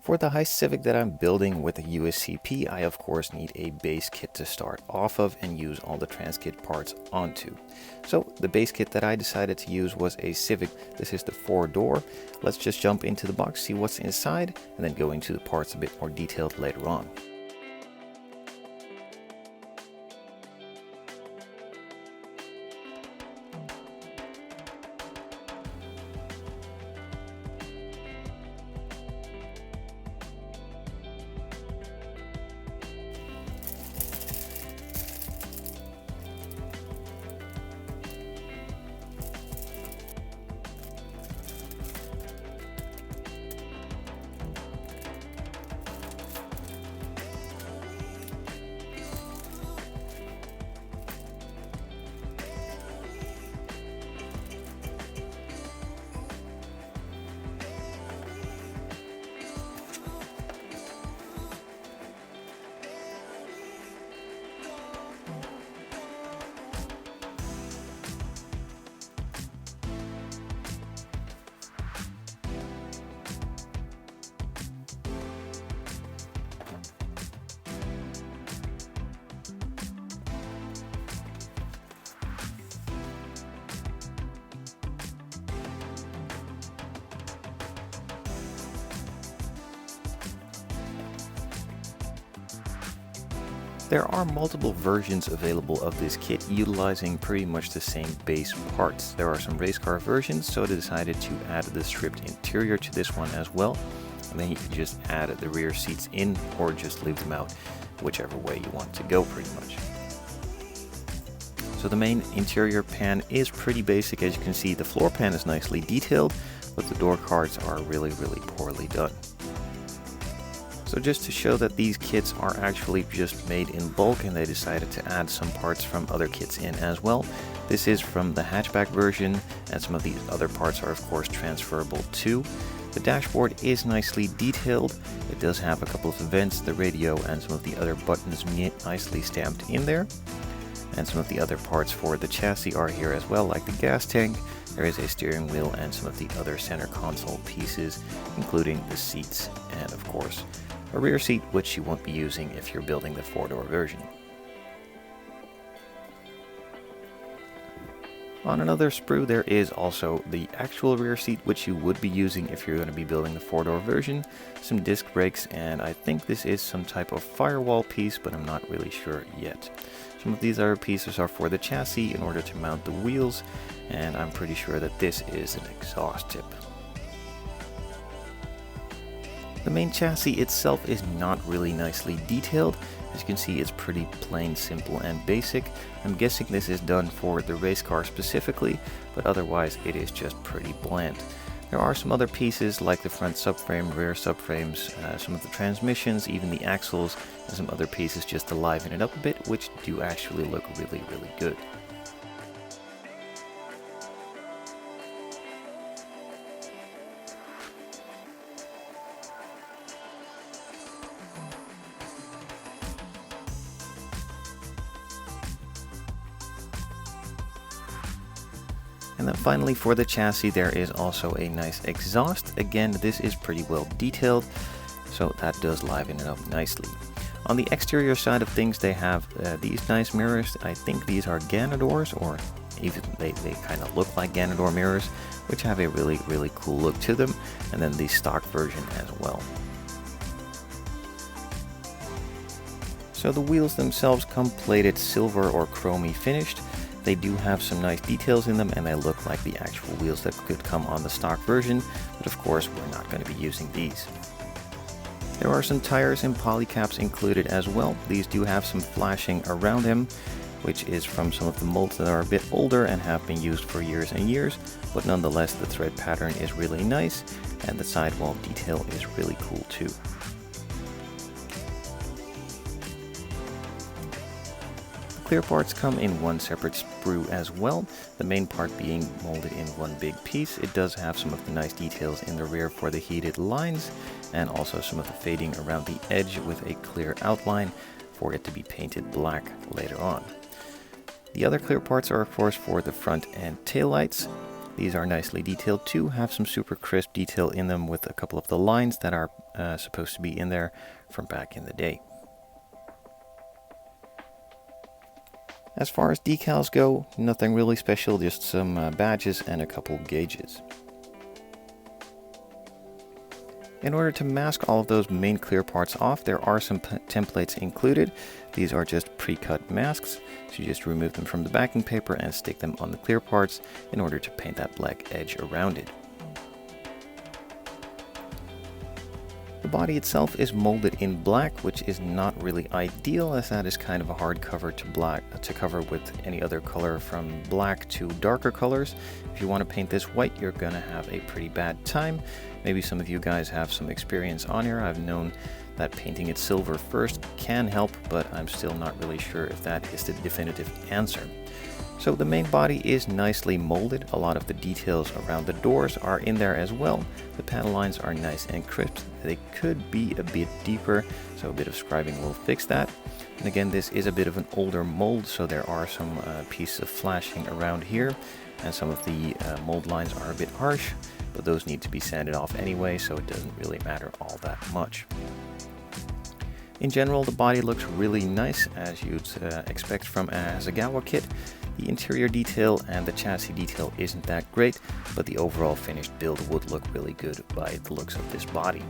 For the Heist Civic that I'm building with a USCP, I of course need a base kit to start off of and use all the transkit parts onto. So the base kit that I decided to use was a Civic. This is the 4-door. Let's just jump into the box, see what's inside, and then go into the parts a bit more detailed later on. There are multiple versions available of this kit utilizing pretty much the same base parts. There are some race car versions, so they decided to add the stripped interior to this one as well. And then you can just add the rear seats in or just leave them out, whichever way you want to go pretty much. So the main interior pan is pretty basic. As you can see, the floor pan is nicely detailed, but the door cards are really poorly done. So just to show that these kits are actually just made in bulk and they decided to add some parts from other kits in as well. This is from the hatchback version, and some of these other parts are of course transferable too. The dashboard is nicely detailed. It does have a couple of vents, the radio, and some of the other buttons nicely stamped in there. And some of the other parts for the chassis are here as well, like the gas tank. There is a steering wheel and some of the other center console pieces, including the seats and of course a rear seat, which you won't be using if you're building the 4-door version. On another sprue there is also the actual rear seat, which you would be using if you're going to be building the 4-door version, some disc brakes, and I think this is some type of firewall piece, but I'm not really sure yet. Some of these other pieces are for the chassis in order to mount the wheels, and I'm pretty sure that this is an exhaust tip. The main chassis itself is not really nicely detailed. As you can see, it's pretty plain, simple, and basic. I'm guessing this is done for the race car specifically, but otherwise it is just pretty bland. There are some other pieces like the front subframe, rear subframes, some of the transmissions, even the axles, and some other pieces just to liven it up a bit, which do actually look really good. And then finally for the chassis there is also a nice exhaust. Again, this is pretty well detailed, so that does liven it up nicely. On the exterior side of things they have these nice mirrors. I think these are Ganadors, or even they kind of look like Ganador mirrors, which have a really cool look to them. And then the stock version as well. So the wheels themselves come plated silver or chromey finished. They do have some nice details in them and they look like the actual wheels that could come on the stock version, but of course we're not going to be using these. There are some tires and polycaps included as well. These do have some flashing around them, which is from some of the molds that are a bit older and have been used for years and years, but nonetheless the thread pattern is really nice and the sidewall detail is really cool too. Clear parts come in one separate sprue as well, the main part being molded in one big piece. It does have some of the nice details in the rear for the heated lines, and also some of the fading around the edge with a clear outline for it to be painted black later on. The other clear parts are of course for the front and tail lights. These are nicely detailed too, have some super crisp detail in them with a couple of the lines that are supposed to be in there from back in the day. As far as decals go, nothing really special, just some badges and a couple gauges. In order to mask all of those main clear parts off, there are some templates included. These are just pre-cut masks, so you just remove them from the backing paper and stick them on the clear parts in order to paint that black edge around it. The body itself is molded in black, which is not really ideal, as that is kind of a hard cover to cover with any other color from black to darker colors. If you want to paint this white, you're gonna have a pretty bad time. Maybe some of you guys have some experience on here. I've known that painting it silver first can help, but I'm still not really sure if that is the definitive answer. So the main body is nicely molded. A lot of the details around the doors are in there as well. The panel lines are nice and crisp. They could be a bit deeper, so a bit of scribing will fix that. And again, this is a bit of an older mold, so there are some pieces of flashing around here, and some of the mold lines are a bit harsh, but those need to be sanded off anyway, so it doesn't really matter all that much. In general, the body looks really nice, as you'd expect from a Hasegawa kit. The interior detail and the chassis detail isn't that great, but the overall finished build would look really good by the looks of this body.